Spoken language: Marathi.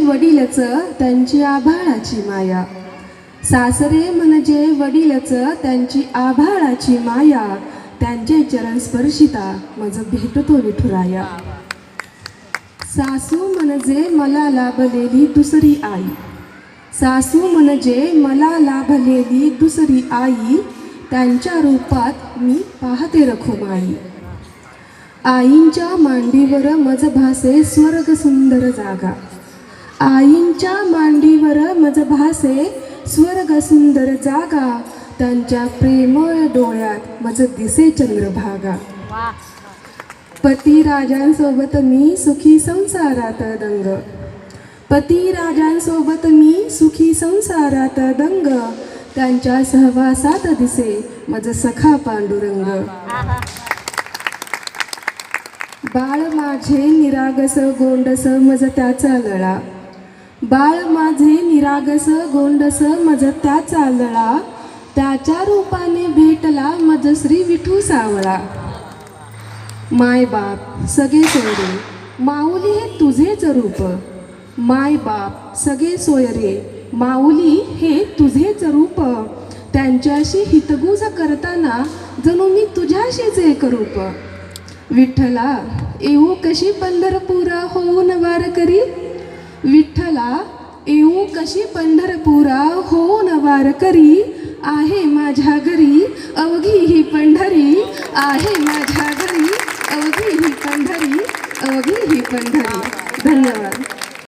वडीलच त्यांची आभाळाची माया, सासरे म्हणजे वडीलच त्यांची आभाळाची माया, त्यांचे चरण स्पर्शिता मज भेटतो विठुराया. सासू म्हणजे मला लाभलेली दुसरी आई, सासू म्हणजे मला लाभलेली दुसरी आई, त्यांच्या रूपात मी पाहते रखुमाई. आईंच्या मांडीवर मज भासे स्वर्ग सुंदर जागा, आईंच्या मांडीवर मज भासे स्वर्ग सुंदर जागा, त्यांच्या प्रेमळ डोळ्यात मज दिसे चंद्रभागा. पती राजांसोबत मी सुखी संसारात दंग, पती राजांसोबत मी सुखी संसारात दंग, त्यांच्या सहवासात दिसे मज सखा पांडुरंग. बाळ माझे निरागस गोंडस मज त्याचा लळा, बाळ माझे निरागस गोंडस मज त्याचा लळा, त्याच्या रूपाने भेटला मज श्री विठू सावळा. माय बाप सगळे सोयरे माऊली हे तुझेच रूप, माय बाप सगळे सोयरे माऊली हे तुझेच रूप, त्यांच्याशी हितगुज करताना जणू मी तुझ्याशीच एक रूप. विठ्ठला येऊ कशी पंढरपुरा होऊन वारकरी, विठ्ठला येऊ कशी पंढरपुरा होऊन वारकरी, आहे माझ्या घरी अवघी ही पंढरी, आहे माझ्या घरी अवघी ही पंढरी, अवघी ही पंढरी. धन्यवाद.